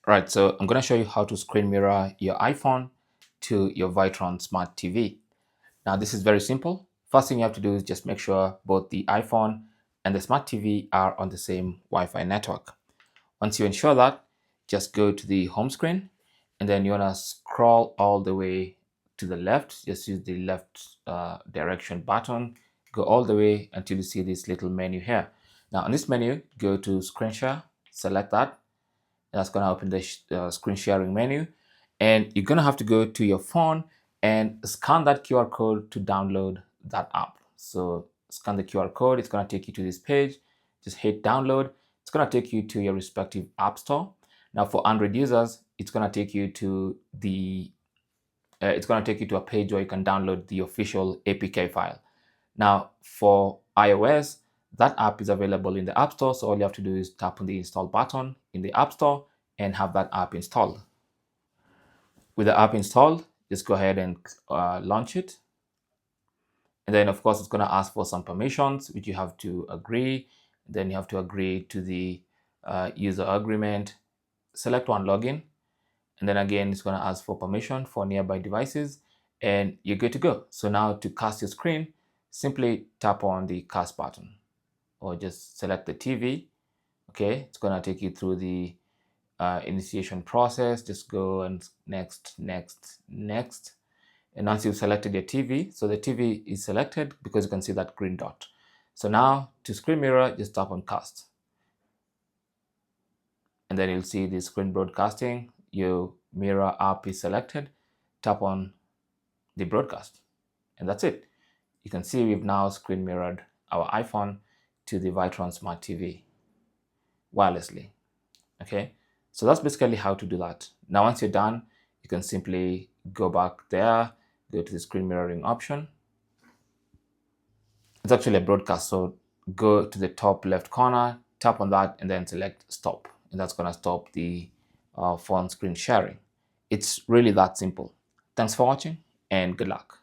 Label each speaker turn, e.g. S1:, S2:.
S1: Right, so I'm going to show you how to screen mirror your iPhone to your Vitron Smart TV. Now, this is very simple. First thing you have to do is just make sure both the iPhone and the Smart TV are on the same Wi-Fi network. Once you ensure that, just go to the home screen and then you want to scroll all the way to the left. Just use the left direction button. Go all the way until you see this little menu here. Now, on this menu, go to Screen Share, select that. That's going to open the screen sharing menu, and you're going to have to go to your phone and scan that QR code to download that app. So scan the QR code, it's going to take you to this page. Just hit download. It's going to take you to your respective app store. Now for Android users, it's going to take you to a page where you can download the official APK file. Now for iOS, that app is available in the App Store, so all you have to do is tap on the install button in the App Store and have that app installed. With the app installed, just go ahead and launch it. And then of course, it's going to ask for some permissions, which you have to agree. Then you have to agree to the user agreement, select one login. And then again, it's going to ask for permission for nearby devices and you're good to go. So now to cast your screen, simply tap on the cast button or just select the TV. Okay, it's going to take you through the initiation process. Just go and next. And once you've selected your TV, so the TV is selected because you can see that green dot. So now to screen mirror, just tap on cast. And then you'll see the screen broadcasting. Your mirror app is selected. Tap on the broadcast. And that's it. You can see we've now screen mirrored our iPhone to the Vitron Smart TV wirelessly. Okay, so that's basically how to do that. Now, once you're done, you can simply go back there, go to the screen mirroring option. It's actually a broadcast, so go to the top left corner, tap on that, and then select stop. And that's going to stop the phone screen sharing. It's really that simple. Thanks for watching and good luck.